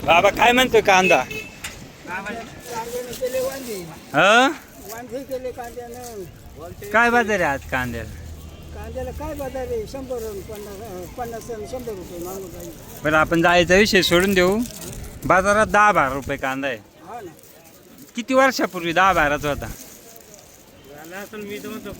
बाबा काय म्हणतोय कांदा? ह काय बाजार आहे आज कांद्याला? कांद्याला काय बाजार आहे? 100 100 रुपये मागून राहील. बरं आपण जायचा विषय सोडून देऊ. बाजारात 10-12 रुपये कांदा आहे. हा ना. किती वर्षापूर्वी 10-12च होता? मी तर म्हणतो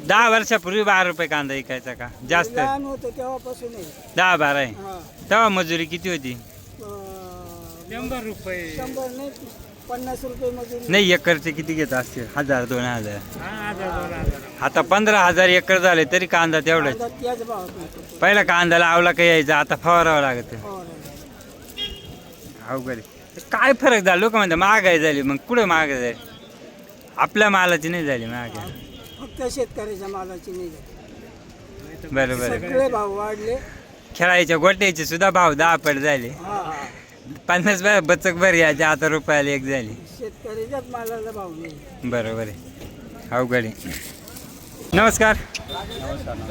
10 वर्षापूर्वी 12 रुपये कांदा विकायचा का? जास्त लहान होतं तेव्हापासून आहे. 10-12 आहे. हा. तेव्हा मजुरी किती होती? 100 रुपये 100 नाही 50 रुपये मजुरी. नाही, एकरचे किती घेत असतील? 1000-2000. आता 15,000 एकर झाले तरी कांदा तेवढाच. त्याच भावात मिळतो. पहिला कांदा लावला काही यायचा, आता फवारावं लागत. अवघड आहे. काय फरक झाला? लोक म्हणतात महागाई झाली. मग कुठे महागाई झाली? आपल्या मालाची नाही झाली महागाई, फक्त शेतकऱ्याच्या मालाची नाही झाली. बरोबर. सगळे भाव वाढले. खेळायच्या गोट्याचे सुद्धा भाव 10 पट झाले. 50 बचक भर याच्या आता रुपयाला एक झाली. शेतकऱ्याच्याच मालाला भाव नाही. बरोबर आहे. अवघड आहे. नमस्कार.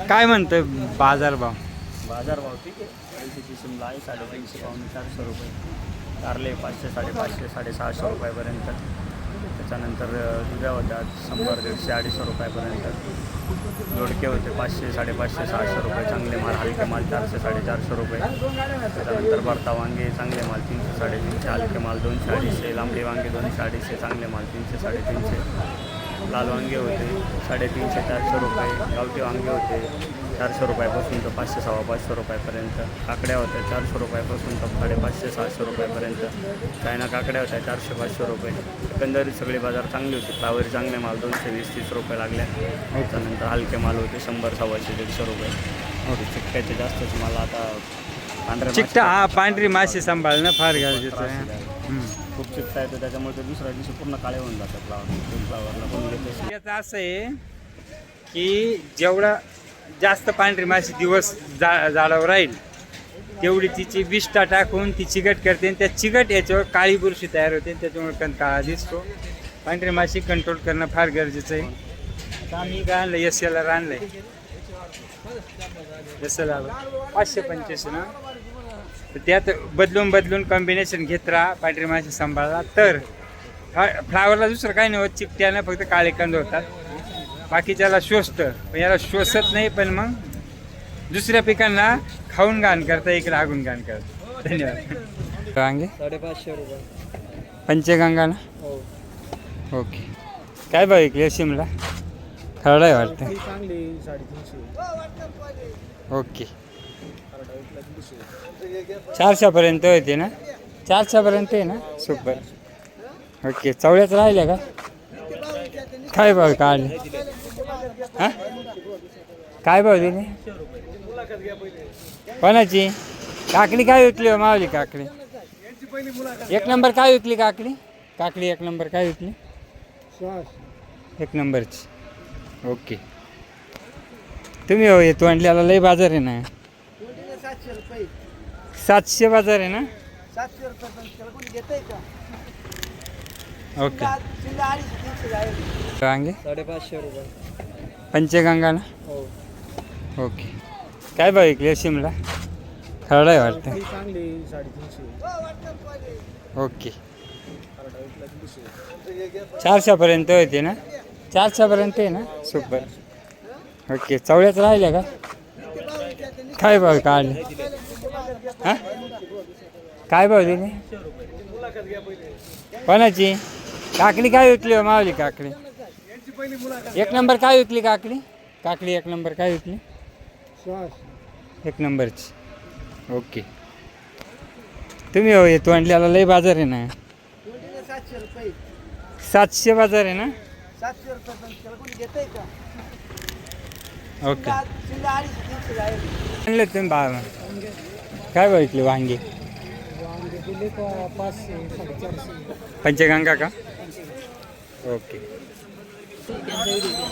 काय म्हणतोय बाजार भाव? बाजार भाव ठीक आहे. शिमला आहे 350 पावणे 400 रुपये. कारले 500, 550, 650 रुपयापर्यंत. त्याच्यानंतर दुध्या होत्या 100, 150, 250 रुपयापर्यंत. दोडके होते 500, 550, 600 रुपये. चांगले माल, हलके माल 400, 450 रुपये. त्याच्यानंतर भरता वांगे चांगले माल 300, 350, हलके माल 200, 250, लांबडी वांगे 200, 250, चांगले माल 300, 350. लाल वांगे होते 350, 400 रुपये. गावठी वांगे होते 400 रुपयापासून तर 500, 550 रुपयापर्यंत. काकड्या होत्या 400 रुपयापासून तर 550, 600 रुपयापर्यंत. चायना काकड्या होत्या 400, 500 रुपये. एकंदरीत सगळे बाजार चांगले होते. फ्लावरी चांगले माल 220, 30 रुपये लागल्या. त्याच्यानंतर हलके माल होते 100, 150, 150 रुपये. चिकट्याचे जास्तच मला आता पांढऱ्या चिकटा हा पांढरी माशी सांभाळणं फार गरजेचं आहे. खूप चिकटा येतो त्याच्यामुळे ते दुसऱ्या दिवशी पूर्ण काळे होऊन जातात. फ्लावरला पण घेते. याचं असं आहे की जेवढा जास्त पांढरी माशी दिवस जाळावर राहील तेवढी तिची विष्ठा टाकून ती चिकट करते. आणि त्या चिकट याच्यावर काळी बुरशी तयार होते. त्याच्यामुळे काळा दिसतो. पांढरी माशी कंट्रोल करणं फार गरजेचं आहे. आता आम्ही काय आणलं? SLR आणलंय. SLR 525 ना. तर त्यात बदलून कॉम्बिनेशन घेत राहा. पांढरी माशी सांभाळला तर फ्लावरला दुसरं काही नाही होत. चिकट्यानं फक्त काळे कंद होतात. बाकीच्याला शोषतं, पण याला शोषत नाही. पण मग दुसऱ्या पिकांना खाऊन घाण करता, इकडे आगून घाण करता. धन्यवाद. वांगे 550 रुपये. पंचगंगा ना. हो. ओके. काय भाव ऐकले? शिमला खरडा आहे वाटतं. चांगली 350. ओके. 400 पर्यंत होते ना? 400 पर्यंत आहे ना? सुपर. ओके. चवळ्याच राहिल्या का? काय भाव काढले? हां काय भाव दिले? कोणाची काकडी काय विकली हो मावली? काकडी 1 नंबर काय विकली? काकडी 1 नंबर काय विकली? 1 नंबरची. ओके. तुम्ही हो येतो आणल्याला लई बाजार आहे ना. 700 बाजार आहे ना. 700 रुपये पण त्याला कोणी घेतंय का? ओके. वांगे वांगे 550 रुपये. पंचगंगा ना. हो. ओके. काय भाव ऐकले? शिमला खरडा आहे वाटतं. चांगली 350. ओके. 400 पर्यंत होते ना? 400 पर्यंत आहे ना? सुपर. ओके. चवळ्याच राहिल्या का? काय भाव काढले? हां काय भाव दिले? कोणाची काकडी काय विकली हो मावली? काकडी 1 नंबर काय विकली? काकडी 1 नंबर काय विकली? 1 नंबरची. ओके. तुम्ही हो येतो आणल्याला लई बाजार आहे ना. 700 रुपये. 700 बाजार आहे ना. 700 रुपये पण त्याला कोणी घेतंय का? ओके. 350 आहे. आणले तुम्ही बाबा काय भाव ऐकले? वांगे वांगे दिले का 500, 450. पंचगंगा का? ओके.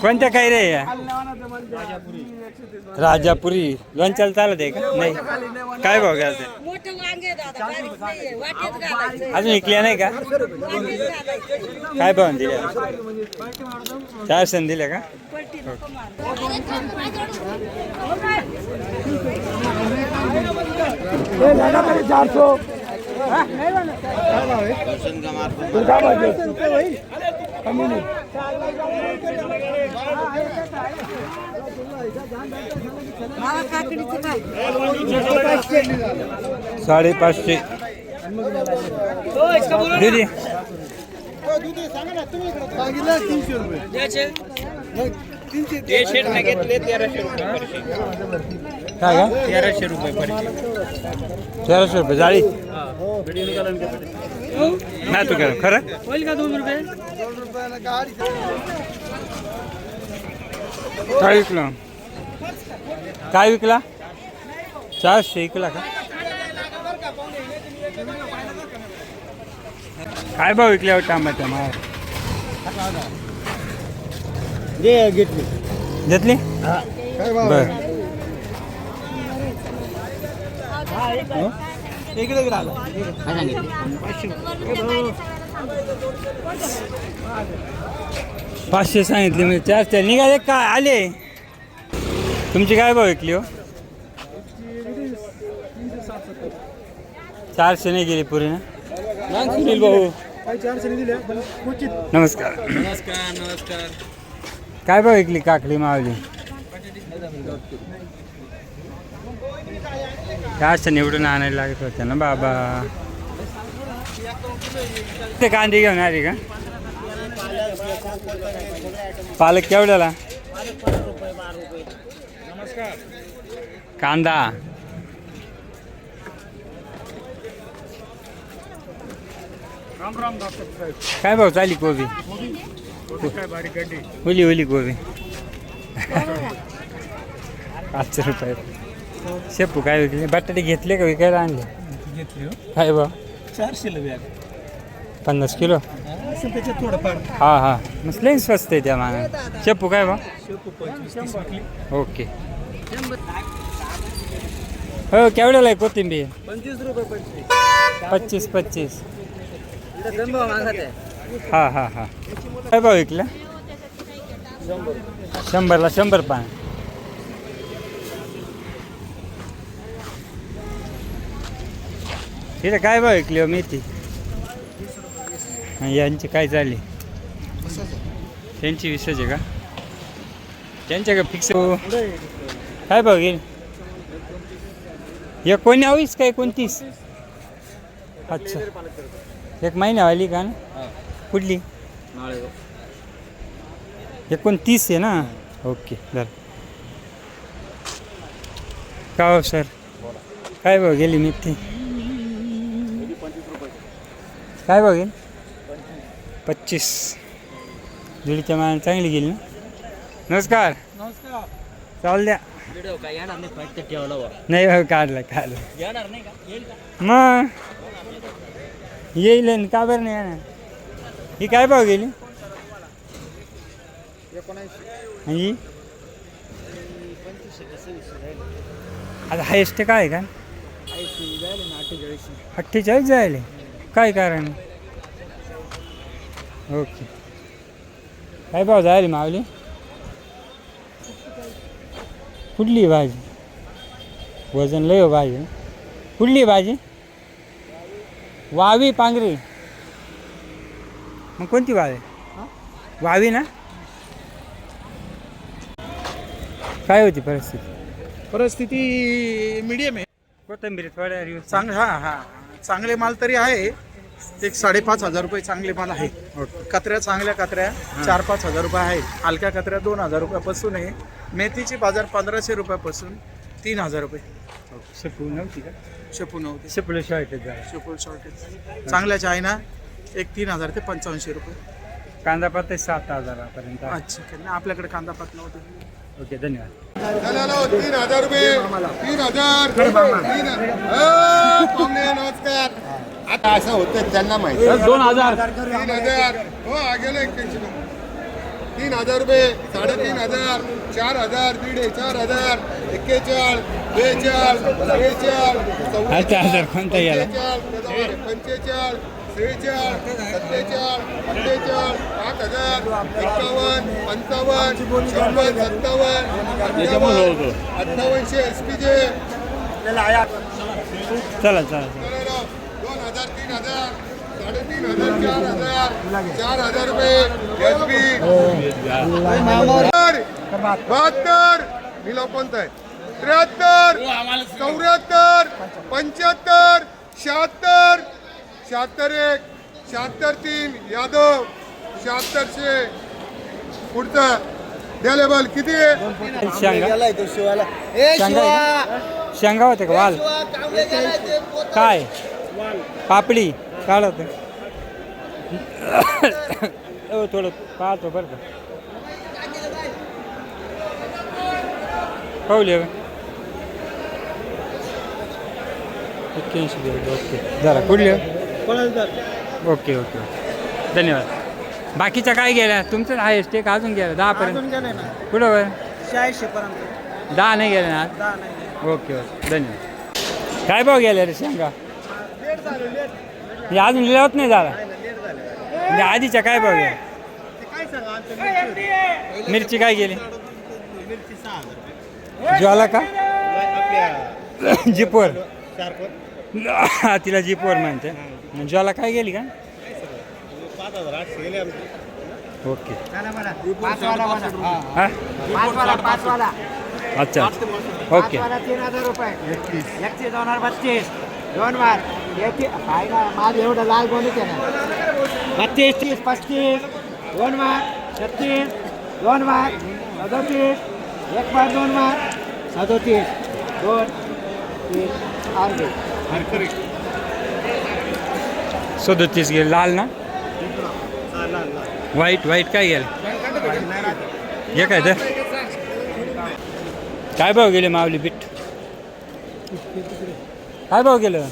कोणत्या काय रे? राजापुरी लोणच्याला चालत आहे का? नाही. काय भाव घ्यायचं? अजून इकल्या नाही का? काय भाव दिल्या? 400 दिल्या का? ₹550 दीदी काय का ₹1300 जाळी नाही तू काय खरं होईल का 2 रुपये? काय विकलं काय विकला 400 विकला का काय भाव विकल्यावर टमाटर मार घेतली बर पाचशे सांगितले म्हणजे 400 निघाले काय आले तुमची काय भाव विकली हो 400 नाही गेली पुरी ना सुनील भाऊ नमस्कार नमस्कार काय भाव विकली काकडी मावली 400 निवडून आणायला लागत होत्या ना बाबा ते कांदे घेऊन आली का पालक केवढ्याला कांदा काय भाव चाली कोबी ओली ओली कोबी 500 रुपये शेपू काय विकले बटाटे घेतले का विकायला आणले घेतली काय भाव 400 बॅग 50 किलो त्याच्यात थोडंफार हा हा मग लई स्वस्त आहे त्या माना शेपू काय भाव शेपू 25-30 विकली ओके हो केवढ्याला आहे कोथिंबीर 25 रुपये 25 हा हा हा काय भाव विकला 100ला 100 पान तिथे काय भाव विकली हो मेथी यांची काय चालली त्यांची 20 आहे का त्यांच्या का फिक्स काय भाव घेईल या 19 काय 29 अच्छा 1 महिन्यावाली का ना कुठली 29 आहे ना ओके बरं का हो सर काय भाव गेली मेथी काय भाव गेली 25 जुडीच्या मानाने चांगली गेली ना नमस्कार चाल द्या नाही भाऊ काढलं मग येईल ना का बरं नाही येणार ही काय भाव गेली ही आता हायस्ट काय का 48 जायले काय कारण ओके काय भाव जायले मावली कुठली भाजी वजन लय हो भाजी कुठली भाजी वावी पांगरी मग कोणती वावी वावी ना काय होती परिस्थिती मीडियम आहे कोथिंबीर थोड्या चांगले माल तरी आहे 5,500 रुपये चांगले माल आहे कतऱ्या चांगल्या कतऱ्या 4-5 हजार रुपये आहे हलक्या कतऱ्या 2,000 रुपयापासून आहे मेथीची बाजार 1,500 रुपयापासून 3,000 रुपये शेपू नव्हती का शेपू नव्हते शेपूला शॉर्टेज झाला शेपू शॉर्टेज चांगल्याच्या आहे ना 3,000 ते 5,500 रुपये कांदा पात 7,000 अच्छा आपल्याकडे कांदा पात नव्हते ओके धन्यवाद 3,000 रुपये 3,000 नमस्कार आता असं होतं त्यांना माहिती 2,000 3,000 हो गेले 3,000 रुपये 3,500 4,000 4,000 41 42 43 8,000 कोणता गेला 45 46 47 48 5,000 51 55 57 58 एसपीजे चला चला 2000 3000 3,500 4,000 रुपये एसबी 72 निलाव कोणता आहे 73 74 75 76 76 1 76 3 यादव 76 पुढचा द्या लेबल किती आहे शेंगा शेंगा होते का वाल काय पापडी काढत थोडं पाहतो बरं का पाहूया 81 दे ओके जरा कुठले ओके ओके धन्यवाद बाकीच्या काय गेल्या तुमचं हायस्ट एक अजून गेलं 10 पर्यंत कुठं वर 86 पर्यंत 10 नाही गेले ना आज ओके ओके धन्यवाद काय भाव गेले रे शेंगा हे अजून लिहावत नाही झाला म्हणजे आधीच्या काय भाव गेला मिरची काय गेली ज्वाला का जिपोर तिला जिपोर म्हणते ज्वाला काय गेली का ओके हा? अच्छा ओके 3,000 रुपये 2032 दोन वार माल एवढं लाल गोणीच आहे ना 32 30 35 दोन वार 36 दोन वार 37 एक वार दोन वार 37 2 3 अर्धे 37 गेले लाल ना व्हाईट व्हाईट काय गेलं हे काय तर काय भाव गेले माऊली पीठ काय भाव गेलं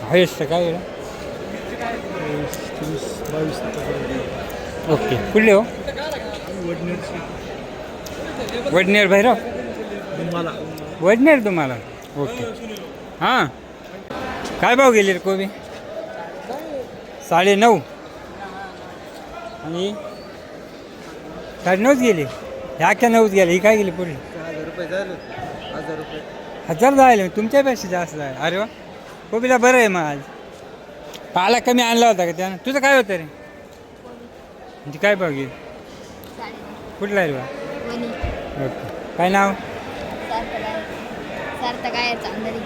हायस्ट काय गेलं ओके कुठले हो वडनेर भैरव वडनेर तुम्हाला ओके हां काय भाव गेले रे कोबी 9.5 आणि 9.5 गेली ह्या अख्ख्या 9 गेले ही काय गेली पुढे 1000 जायला तुमच्यापेक्षा जास्त आहे अरे वा कोबीला बरं आहे मग आज पाला कमी आणला होता का त्यानं तुझं काय होतं रे म्हणजे काय भाव गेली कुठला आहे रे बा ओके काय नाव सार्थ काय चांदरी